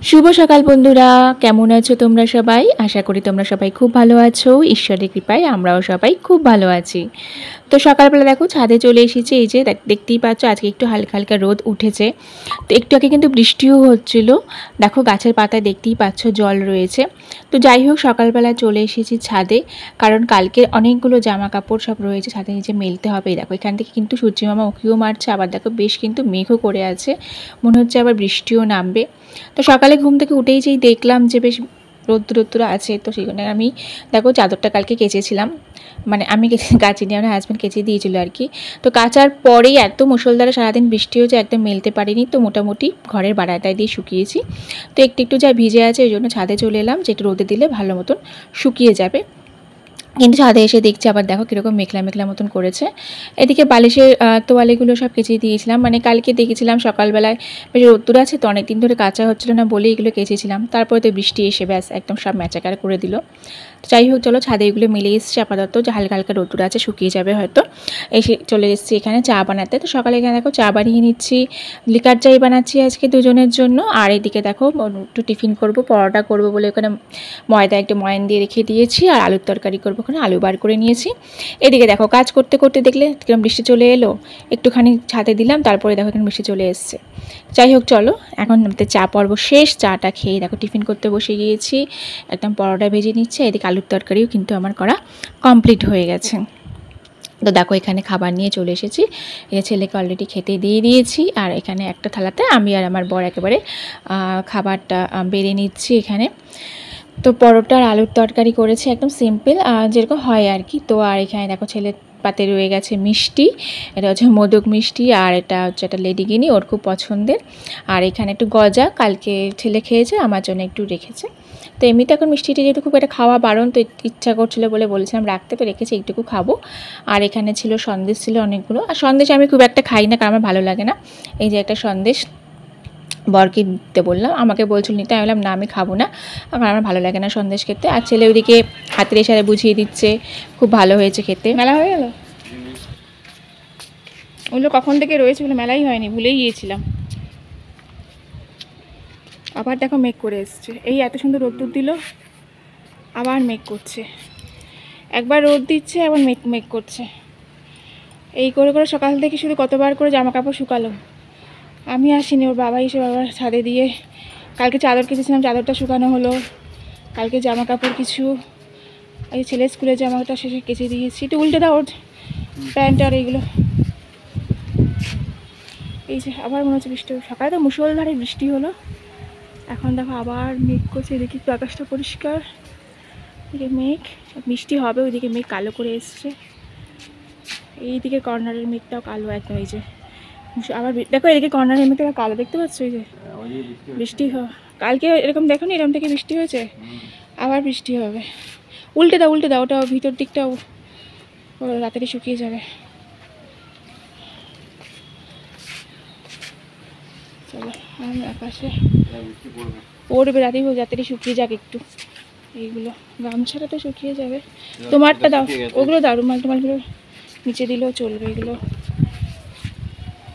শুভ সকাল বন্ধুরা, কেমন আছো তোমরা সবাই? আশা করি তোমরা সবাই খুব ভালো আছো। ঈশ্বরের কৃপায় আমরাও সবাই খুব ভালো আছি। তো সকালবেলা দেখো ছাদে চলে এসেছি। এই যে দেখতেই পাচ্ছ আজকে একটু হালকা হালকা রোদ উঠেছে। তো একটু আগে কিন্তু বৃষ্টিও হচ্ছিল। দেখো গাছের পাতায় দেখতেই পাচ্ছ জল রয়েছে। তো যাই হোক সকালবেলা চলে এসেছি ছাদে, কারণ কালকে অনেকগুলো জামা কাপড় সব রয়েছে ছাদে নিচে মেলতে হবে। দেখো এখান থেকে কিন্তু সূর্যি মামা উঁকিও মারছে, আবার দেখো বেশ কিন্তু মেঘও করে আছে, মনে হচ্ছে আবার বৃষ্টিও নামবে। তো সকালে ঘুম থেকে উঠেই যেই দেখলাম যে বেশ রোদ্দুর আছে, তো সেখানে আমি দেখো চাদরটা কালকে কেচেছিলাম, মানে আমি কাচিনি, আমার হাজব্যান্ড কেচে দিয়েছিল আর কি। তো কাচার পরেই এত মুষলধারে সারাদিন বৃষ্টি হয়েছে, একদম মেলতে পারিনি। তো মোটামুটি ঘরের বারান্দায় দিয়ে শুকিয়েছি। তো একটু একটু যা ভিজে আছে ওই জন্য ছাদে চলে এলাম, যে একটু রোদে দিলে ভালো মতন শুকিয়ে যাবে। কিন্তু ছাদে এসে দেখছি আবার দেখো কীরকম মেঘলা মেঘলা মতন করেছে। এদিকে বালিশের তোয়ালেগুলো সব কেচে দিয়েছিলাম, মানে কালকে দেখেছিলাম সকালবেলায় বেশ রোদ্দুর আছে, তো অনেকদিন ধরে কাচা হচ্ছিল না বলে এগুলো কেচেছিলাম। তারপরে তো বৃষ্টি এসে ব্যাস একদম সব ম্যাচাকার করে দিল। যাই হোক চলো ছাদে এগুলো মিলে এসছে আপাতত, যে হালকা হালকা রোদ্দুর আছে, শুকিয়ে যাবে হয়তো। এসে চলে এসেছি এখানে চা বানাতে। তো সকালে এখানে দেখো চা বানিয়ে নিচ্ছি, লিকার চাই বানাচ্ছি আজকে দুজনের জন্য। আর এদিকে দেখো একটু টিফিন করব, পরোটা করব বলে ওখানে ময়দা একটু ময়ান দিয়ে রেখে দিয়েছি, আর আলুর তরকারি করবো, ওখানে আলু বার করে নিয়েছি। এদিকে দেখো কাজ করতে করতে দেখলে কিরকম বৃষ্টি চলে এলো, একটুখানি ছাদে দিলাম, তারপরে দেখো এখানে বৃষ্টি চলে এসছে। যাই হোক চলো এখন আমাদের চা পর্ব শেষ। চাটা খেয়ে দেখো টিফিন করতে বসে গিয়েছি, একদম পরোটা ভেজে নিচ্ছে। এদিকে আলুর তরকারিও কিন্তু আমার করা কমপ্লিট হয়ে গেছে। তো দেখো এখানে খাবার নিয়ে চলে এসেছি, এই ছেলেকে অলরেডি খেতে দিয়ে দিয়েছি। আর এখানে একটা থালাতে আমি আর আমার বর একেবারে খাবারটা বেড়ে নিচ্ছি এখানে। তো পরোটা আর আলুর তরকারি করেছি, একদম সিম্পল যেরকম হয় আর কি। তো আর এখানে দেখো ছেলের পাতে রয়ে গেছে মিষ্টি, এটা হচ্ছে মোদক মিষ্টি, আর এটা হচ্ছে একটা লেডিগিনি, ওর খুব পছন্দের। আর এখানে একটু গজা কালকে ছেলে খেয়েছে, আমার জন্য একটু রেখেছে। তো এমনিতে এখন মিষ্টিটি যেহেতু খুব একটা খাওয়া বারণ, তো ইচ্ছা করছিলো বলে বলেছিলাম রাখতে, তো রেখেছি এইটুকু খাবো। আর এখানে ছিল সন্দেশ, ছিল অনেকগুলো। আর সন্দেশ আমি খুব একটা খাই না, কারণ আমার ভালো লাগে না। এই যে একটা সন্দেশ বরকে দিতে বললাম, আমাকে বলছিল নিতে, আমি বললাম না আমি খাবো না, কারণ আমার ভালো লাগে না সন্দেশ খেতে। আর ছেলে ওইদিকে হাতের ইশারায় বুঝিয়ে দিচ্ছে খুব ভালো হয়েছে খেতে। মেলা হয়ে গেল, ওগুলো কখন থেকে রয়েছে, ওগুলো মেলাই হয়নি, ভুলেই গিয়েছিলাম। আবার দেখো মেঘ করে এসছে, এই এত সুন্দর রোদ্দুর দিল, আবার মেঘ করছে। একবার রোদ দিচ্ছে আবার মেঘ মেঘ করছে, এই করে করে সকাল থেকে শুধু কতবার করে জামা কাপড় শুকালো। আমি আসিনি, ওর বাবা এসে বাবার ছাদে দিয়ে কালকে চাদর কেচেছিলাম, চাদরটা শুকানো হলো। কালকে জামা কাপড় কিছু, এই ছেলে স্কুলের জামাটা শেষে কেচে দিয়েছি। একটু উল্টে দাও ওর প্যান্ট আর এইগুলো। এই যে আবার মনে হচ্ছে বৃষ্টি, সকালে তো মুষলধারে বৃষ্টি হলো, এখন দেখো আবার মেঘ করছে। দেখি একটু আকাশটা পরিষ্কার, এদিকে মেঘ, বৃষ্টি হবে, ওইদিকে মেঘ কালো করে এসছে। এইদিকে কর্নারের মেঘটাও কালো একদম, এই যে আবার দেখো এদিকে কর্নারের মেঘটা কালো দেখতে পাচ্ছ, এই যে বৃষ্টি কালকে এরকম দেখো নি, এরকম থেকে বৃষ্টি হয়েছে, আবার বৃষ্টি হবে। উল্টে দাও উল্টে দাও, ওটা ভিতর দিকটাও রাতারি শুকিয়ে যাবে। চলো আকাশে পড়বে, রাতারি শুকিয়ে যাক একটু। এইগুলো গামছাটা তো শুকিয়ে যাবে, তোমারটা দাও, ওগুলো দাও, রুমাল টুমালগুলো নিচে দিলেও চলবে। এগুলো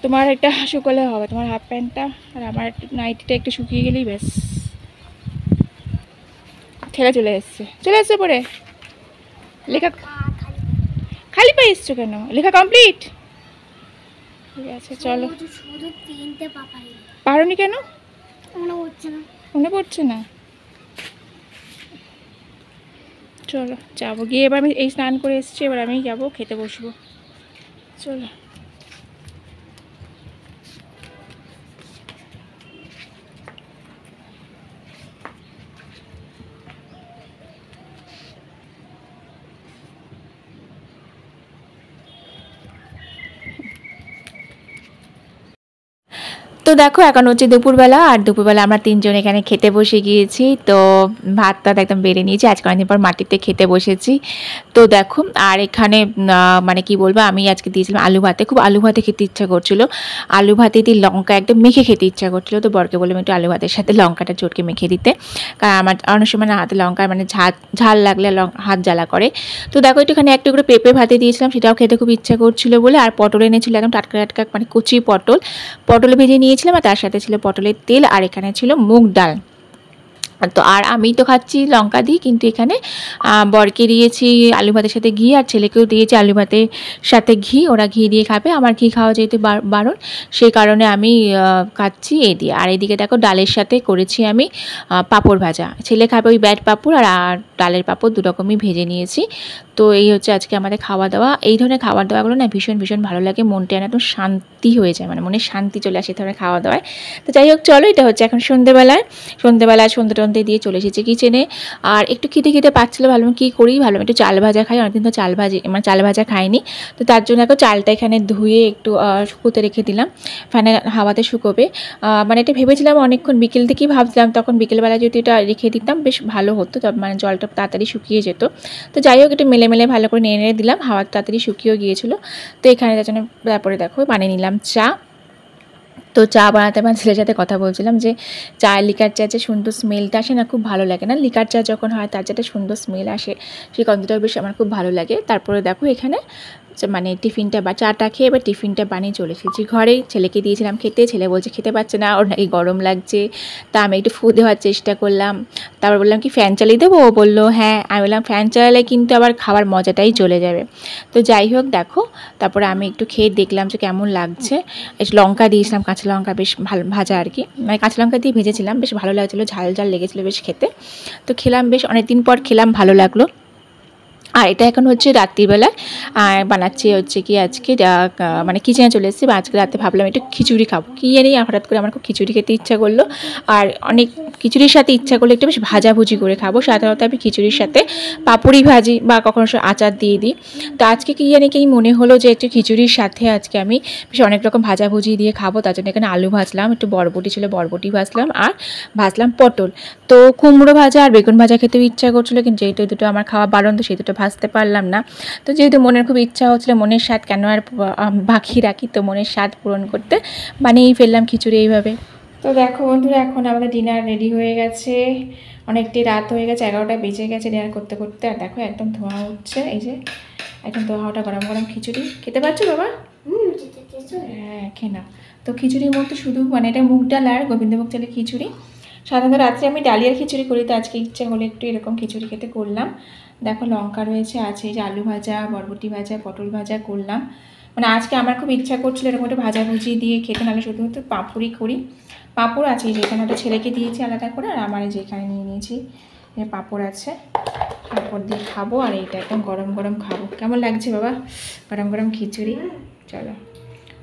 তোমার একটা শুকোলে হবে, তোমার হাফ প্যান্টটা, আর আমার একটু নাইটিটা একটু শুকিয়ে গেলেই ব্যাস। খেলা চলে এসছে পরে। লেখা খালি পায়ে এসছো কেন? লেখা কমপ্লিট? ঠিক আছে চলো। পারোনি কেন? মনে পড়ছে না। চলো যাবো গিয়ে, এবার আমি এই স্নান করে এসেছি, এবার আমি যাবো খেতে বসবো। চলো। তো দেখো এখন হচ্ছে দুপুরবেলা, আর দুপুরবেলা আমরা তিনজন এখানে খেতে বসে গিয়েছি। তো ভাতটা একদম বেড়ে নিয়েছি, আজকে অনেকদিন পর মাটিতে খেতে বসেছি। তো দেখো আর এখানে মানে কি বলবো, আমি আজকে দিয়েছিলাম আলু ভাতে, খুব আলু ভাতে খেতে ইচ্ছা করছিল, আলু ভাতে দিয়ে লঙ্কা একদম মেখে খেতে ইচ্ছা করছিলো। তো বরকে বললাম একটু আলু ভাতের সাথে লঙ্কাটা চটকে মেখে দিতে, কারণ আমার অনেক সময় না হাতে লঙ্কা মানে ঝাল লাগলে হাত জ্বালা করে। তো দেখো একটুখানি একটু করে পেঁপে ভাতে দিয়েছিলাম, সেটাও খেতে খুব ইচ্ছা করছিল বলে। আর পটল এনেছিল একদম টাটকা টাটকা, মানে কচি পটল ভেজে নিয়েছিলাম, আর তার সাথে ছিল পটলের তেল, আর এখানে ছিল মুগ ডাল। তো আর আমি তো খাচ্ছি লঙ্কা দিয়ে, কিন্তু এখানে বরকে দিয়েছি আলু ভাতের সাথে ঘি, আর ছেলেকেও দিয়েছি আলু ভাতের সাথে ঘি। ওরা ঘি দিয়ে খাবে, আমার ঘি খাওয়া যেহেতু বারণ, সেই কারণে আমি খাচ্ছি এই দিয়ে। আর এদিকে দেখো ডালের সাথে করেছি আমি পাঁপড় ভাজা। ছেলে খাবে ওই ব্যাট পাঁপড়, আর ডালের পাঁপড় দু রকমই ভেজে নিয়েছি। তো এই হচ্ছে আজকে আমাদের খাওয়া দাওয়া। এই ধরনের খাবার দাওয়াগুলো না ভীষণ ভীষণ ভালো লাগে, মনটা একদম শান্তি হয়ে যায়, মানে মনে শান্তি চলে আসে এই ধরনের খাওয়া দাওয়ায়। তো যাই হোক চলো, এটা হচ্ছে এখন সন্ধ্যেবেলায় সন্ধ্যে টন্ধে দিয়ে চলে এসেছি কিচেনে। আর একটু খিদে পাচ্ছিলো, ভাবলাম কী করি, ভাবলাম একটু চাল ভাজা খাই, অনেকদিন তো চাল ভাজা খাইনি। তো তার জন্য এখন চালটা এখানে ধুয়ে একটু শুকোতে রেখে দিলাম, ফ্যানের হাওয়াতে শুকোবে। মানে এটা ভেবেছিলাম অনেকক্ষণ, বিকেল থেকেই ভাবছিলাম, তখন বিকেলবেলা যদি এটা রেখে দিতাম বেশ ভালো হতো, মানে জলটা তাড়াতাড়ি শুকিয়ে যেত। তো যাই হোক, একটু মেলে ভালো করে নেড়ে দিলাম, হাওয়া তাড়াতাড়ি শুকিয়েও গিয়েছিলো। তো এখানে তার জন্য তারপরে দেখো বানিয়ে নিলাম চা। তো চা বানাতে আমার ছেলের সাথে কথা বলছিলাম যে লিকার চা যে সুন্দর স্মেলটা আসে না, খুব ভালো লাগে না, লিকার চা যখন হয় তার যেটা সুন্দর স্মেল আসে, সেই গন্ধটাও বেশ আমার খুব ভালো লাগে। তারপরে দেখো এখানে মানে টিফিনটা বা চাটা খেয়ে এবার টিফিনটা বানিয়ে চলে এসেছি ঘরে। ছেলেকে দিয়েছিলাম খেতে, ছেলে বলছে খেতে পারছে না, ওর নাকি গরম লাগছে। তা আমি একটু ফু দেওয়ার চেষ্টা করলাম, তারপর বললাম কি ফ্যান চালিয়ে দেবো, ও বললো হ্যাঁ। আমি বললাম ফ্যান চালালে কিন্তু আবার খাবার মজাটাই চলে যাবে। তো যাই হোক দেখো, তারপরে আমি একটু খেয়ে দেখলাম যে কেমন লাগছে। একটু লঙ্কা দিয়েছিলাম, কাঁচা লঙ্কা বেশ ভালো ভাজা আর কি, মানে কাঁচা লঙ্কা দিয়ে ভেজেছিলাম, বেশ ভালো লাগছিলো, ঝাল লেগেছিলো বেশ খেতে। তো খেলাম, বেশ অনেকদিন পর খেলাম, ভালো লাগলো। আর এটা এখন হচ্ছে রাত্রিবেলায় বানাচ্ছি হচ্ছে কি আজকে মানে কিচেনে চলে এসেছি, বা আজকে রাতে ভাবলাম একটু খিচুড়ি খাবো, কী জানি হঠাৎ করে আমার খুব খিচুড়ি খেতে ইচ্ছা করলো। আর অনেক খিচুড়ির সাথে ইচ্ছা করলে একটু বেশ ভাজাভুজি করে খাবো। সাধারণত আমি খিচুড়ির সাথে পাপড়ি ভাজি বা কখনো আচার দিয়ে দিই। তো আজকে কী জানি কি মনে হলো যে একটু খিচুড়ির সাথে আজকে আমি বেশ অনেক রকম ভাজাভুজি দিয়ে খাবো। তার জন্য এখানে আলু ভাজলাম, একটু বরবটি ছিল বরবটি ভাজলাম, আর ভাজলাম পটল। তো কুমড়ো ভাজা আর বেগুন ভাজা খেতেও ইচ্ছা করছিলো, কিন্তু যেহেতু দুটো আমার খাওয়া বারণ, তো সেই দুটো ভাজতে পারলাম না। তো যেহেতু মনের খুব ইচ্ছা হচ্ছিলো, মনের স্বাদ কেন আর বাকি রাখি, তো মনের স্বাদ পূরণ করতে বানিয়েই ফেললাম খিচুড়ি এইভাবে। তো দেখো বন্ধুরা, এখন আমাদের ডিনার রেডি হয়ে গেছে, অনেকটাই রাত হয়ে গেছে, 11টা বেজে গেছে ডিনার করতে করতে। আর দেখো একদম ধোঁয়া উঠছে, এই যে একদম ধোঁয়াটা, গরম গরম খিচুড়ি খেতে পারছো বাবা? হ্যাঁ খেয়ে নাও। তো খিচুড়ির মধ্যে শুধু মানে এটা মুগ ডাল আর গোবিন্দভোগ চালের খিচুড়ি। সাধারণত রাত্রে আমি ডালিয়ার খিচুড়ি করি, তো আজকে ইচ্ছা হলে একটু এরকম খিচুড়ি খেতে করলাম। দেখো লঙ্কা রয়েছে, আছে এই যে আলু ভাজা, বরবটি ভাজা, পটল ভাজা করলাম। মানে আজকে আমার খুব ইচ্ছা করছিল এরকম একটা ভাজাভুজি দিয়ে খেতে, নাহলে শুধুমাত্র পাঁপড়ই করি। পাঁপড় আছে যেখানে একটা ছেলেকে দিয়েছি আলাদা করে, আর আমার যেখানে নিয়ে নিয়েছি পাঁপড় আছে, পাঁপড় দিয়ে খাবো। আর এইটা একদম গরম গরম খাবো। কেমন লাগছে বাবা গরম গরম খিচুড়ি? চলো,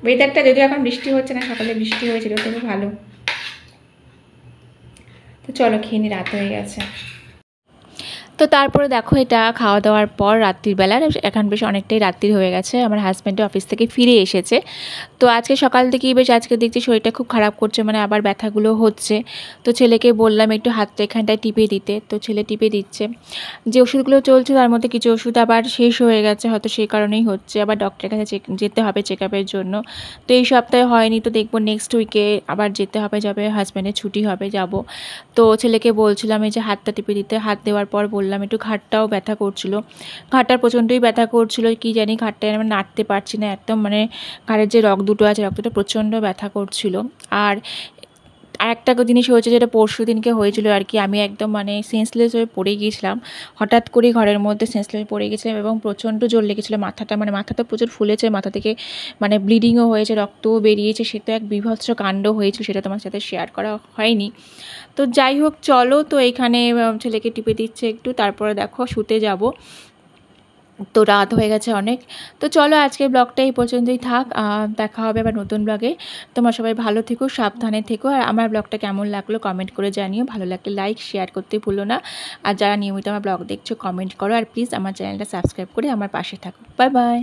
ওয়েদারটা যদিও এখন বৃষ্টি হচ্ছে না, সকালে বৃষ্টি হয়েছিল, তবু ভালো। তো চলো খেয়ে নি, রাত হয়ে গেছে। তো তারপরে দেখো এটা খাওয়া দাওয়ার পর রাত্রিবেলার, এখন বেশ অনেকটাই রাত্রি হয়ে গেছে, আমার হাজব্যান্ডও অফিস থেকে ফিরে এসেছে। তো আজকে সকাল থেকেই বেশ আজকে দেখছি শরীরটা খুব খারাপ করছে, মানে আবার ব্যথাগুলো হচ্ছে। তো ছেলেকে বললাম একটু হাতটা এখানটায় টিপে দিতে, তো ছেলে টিপে দিচ্ছে। যে ওষুধগুলো চলছে তার মধ্যে কিছু ওষুধ আবার শেষ হয়ে গেছে, হয়তো সেই কারণেই হচ্ছে, আবার ডক্টরের কাছে যেতে হবে চেক আপের জন্য। তো এই সপ্তাহে হয়নি, তো দেখবো নেক্সট উইকে আবার যেতে হবে, যাবে হাজব্যান্ডের ছুটি হবে যাব। তো ছেলেকে বলছিলাম এই যে হাতটা টিপে দিতে, হাত দেওয়ার পর বললাম একটু ঘাড়টাও ব্যথা করছিলো, ঘাড়টা প্রচণ্ডই ব্যথা করছিলো, কি জানি ঘাড়টা আমি নাড়তে পারছি না একদম, মানে ঘাড়ের যে দুটো আছে রক্তটা প্রচণ্ড ব্যথা করছিল। আর একটা জিনিস হয়েছে, যেটা পরশু দিনকে হয়েছিল আর কি, আমি একদম মানে সেন্সলেস হয়ে পড়ে গিয়েছিলাম, হঠাৎ করে ঘরের মধ্যে সেন্সলেস হয়ে পড়ে গেছিলাম, এবং প্রচণ্ড জোর লেগেছিলো মাথাটা, মানে মাথাটা প্রচুর ফুলেছে, মাথা থেকে মানে ব্লিডিংও হয়েছে, রক্তও বেরিয়েছে, সে তো এক বীভৎস কাণ্ড হয়েছিল, সেটা তোমার সাথে শেয়ার করা হয়নি। তো যাই হোক চলো, তো এইখানে ছেলেকে টিপে দিচ্ছে একটু, তারপরে দেখো শুতে যাব। তো রাত হয়ে গেছে অনেক। তো চলো আজকের ব্লগটা এই পর্যন্তই থাক, দেখা হবে আবার নতুন ব্লগে। তোমরা সবাই ভালো থেকো, সাবধানে থেকো, আর আমার ব্লগটা কেমন লাগলো কমেন্ট করে জানিও, ভালো লাগলে লাইক শেয়ার করতে ভুলো না। আর যারা নিয়মিত আমার ব্লগ দেখছো কমেন্ট করো, আর প্লিজ আমার চ্যানেলটা সাবস্ক্রাইব করে আমার পাশে থাকো। Bye bye.